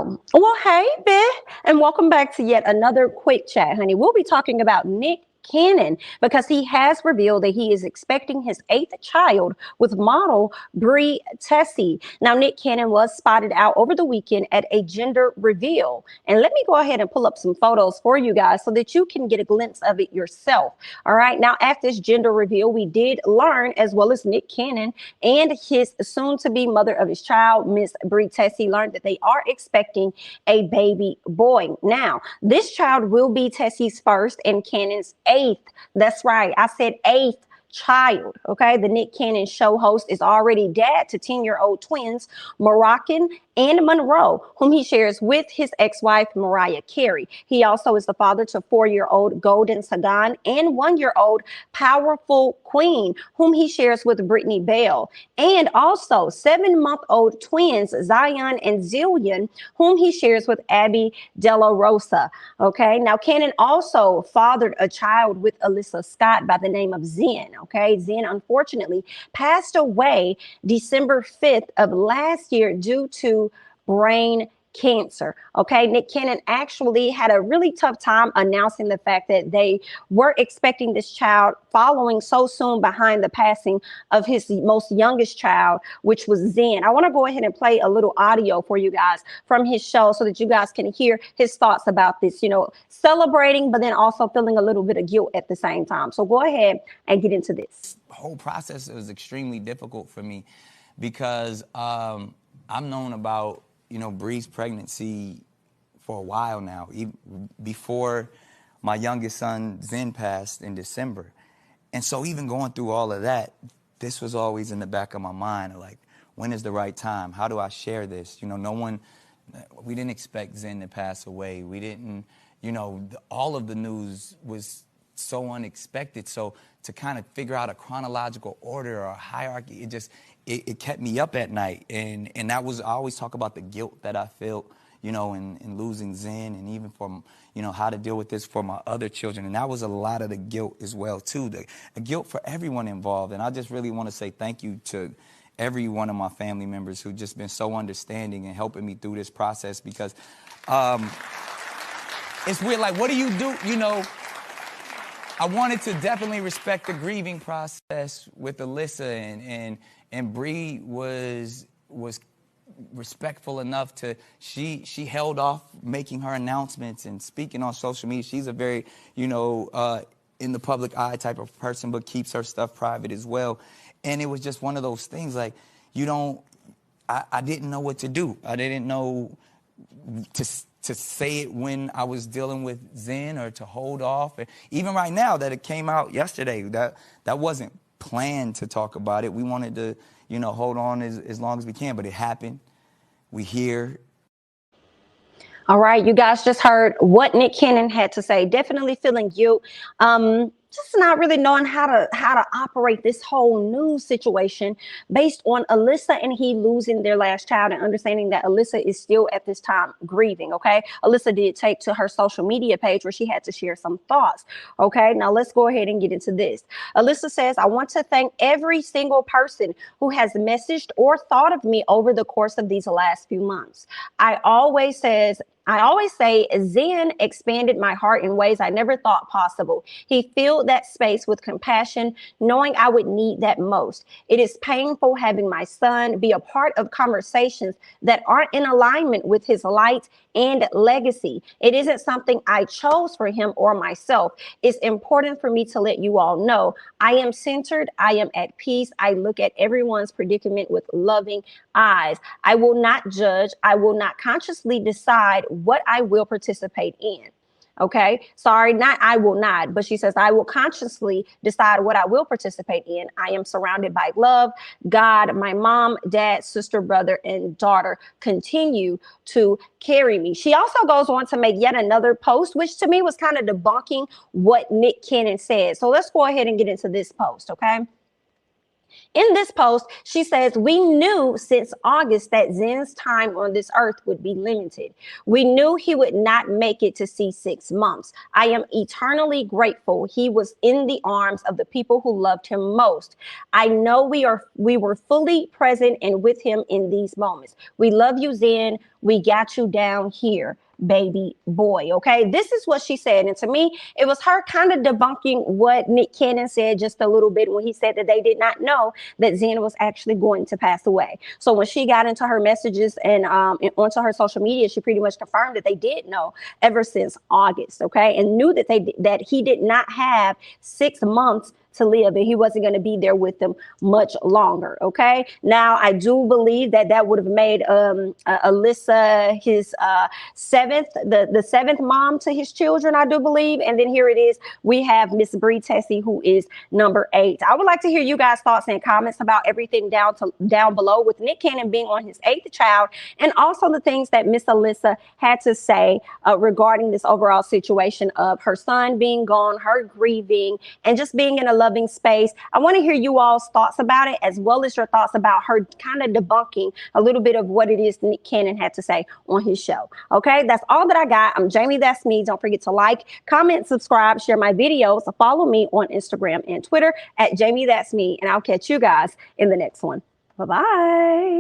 Well, hey, Beth, and welcome back to yet another quick chat, honey. We'll be talking about Nick Cannon because he has revealed that he is expecting his eighth child with model Brie Tiesi. Now, Nick Cannon was spotted out over the weekend at a gender reveal. And let me go ahead and pull up some photos for you guys so that you can get a glimpse of it yourself. All right. Now, at this gender reveal, we did learn, as well as Nick Cannon and his soon-to-be mother of his child, Miss Brie Tiesi, learned that they are expecting a baby boy. Now, this child will be Tessie's first and Cannon's eighth. That's right. I said eighth child. Okay. The Nick Cannon show host is already dad to 10-year-old twins, Moroccan and Monroe, whom he shares with his ex-wife, Mariah Carey. He also is the father to 4-year-old Golden Sagan and 1-year-old Powerful Queen, whom he shares with Brittany Bell, and also 7-month-old twins, Zion and Zillion, whom he shares with Abby Della Rosa. Okay. Now, Cannon also fathered a child with Alyssa Scott by the name of Zen. Okay. Zen, unfortunately, passed away December 5th of last year due to brain cancer. Okay. Nick Cannon actually had a really tough time announcing the fact that they were expecting this child following so soon behind the passing of his most youngest child, which was Zen. I want to go ahead and play a little audio for you guys from his show so that you guys can hear his thoughts about this, celebrating, but then also feeling a little bit of guilt at the same time. So go ahead and get into this. Whole process was extremely difficult for me because I'm known about Bree's pregnancy for a while now, even before my youngest son Zen passed in December. And so even going through all of that, this was always in the back of my mind, like, when is the right time? How do I share this? We didn't expect Zen to pass away. We didn't, all of the news was so unexpected. So to kind of figure out a chronological order or a hierarchy, it kept me up at night. And that was, I always talk about the guilt that I felt, in losing Zen, and even from, how to deal with this for my other children. And that was a lot of the guilt as well, too, the guilt for everyone involved. And I just really want to say thank you to every one of my family members who just been so understanding and helping me through this process, because it's weird, like, what do? I wanted to definitely respect the grieving process with Alyssa, and Bree was respectful enough to, she held off making her announcements and speaking on social media. She's a very, in the public eye type of person, but keeps her stuff private as well. And it was just one of those things, like, I didn't know what to do. I didn't know to say it when I was dealing with Zen, or to hold off. Even right now that it came out yesterday, that wasn't planned to talk about it. We wanted to, hold on as long as we can, but it happened. We hear. All right, you guys just heard what Nick Cannon had to say. Definitely feeling guilt. Just not really knowing how to operate this whole news situation based on Alyssa and he losing their last child, and understanding that Alyssa is still at this time grieving. Okay, Alyssa did take to her social media page where she had to share some thoughts. Okay, now let's go ahead and get into this. Alyssa says, "I want to thank every single person who has messaged or thought of me over the course of these last few months. I always say Zen expanded my heart in ways I never thought possible. He filled that space with compassion, knowing I would need that most. It is painful having my son be a part of conversations that aren't in alignment with his light and legacy. It isn't something I chose for him or myself. It's important for me to let you all know I am centered. I am at peace. I look at everyone's predicament with loving eyes. I will not judge. I will not consciously decide what I will participate in." Okay, sorry, not I will not, but she says, "I will consciously decide what I will participate in. I am surrounded by love. God, my mom, dad, sister, brother, and daughter continue to carry me." She also goes on to make yet another post, which to me was kind of debunking what Nick Cannon said. So let's go ahead and get into this post, okay? In this post, she says, we knew since August that Zen's time on this earth would be limited. We knew he would not make it to see 6 months. I am eternally grateful he was in the arms of the people who loved him most. I know we were fully present and with him in these moments. We love you, Zen. We got you down here, baby boy. Okay, this is what she said. And to me, it was her kind of debunking what Nick Cannon said just a little bit when he said that they did not know that Zen was actually going to pass away. So when she got into her messages and onto her social media, she pretty much confirmed that they did know ever since August. Okay, and knew that he did not have 6 months to live, and he wasn't going to be there with them much longer. Okay, now I do believe that would have made Alyssa his the seventh mom to his children, I do believe. And then here it is, we have Miss Tiesi, who is number 8. I would like to hear you guys' thoughts and comments about everything down below, with Nick Cannon being on his 8th child, and also the things that Miss Alyssa had to say regarding this overall situation of her son being gone, her grieving, and just being in a loving space. I want to hear you all's thoughts about it, as well as your thoughts about her kind of debunking a little bit of what it is Nick Cannon had to say on his show. Okay, that's all that I got. I'm Jamie, that's me. Don't forget to like, comment, subscribe, share my videos. Follow me on Instagram and Twitter at Jamie, that's me. And I'll catch you guys in the next one. Bye-bye.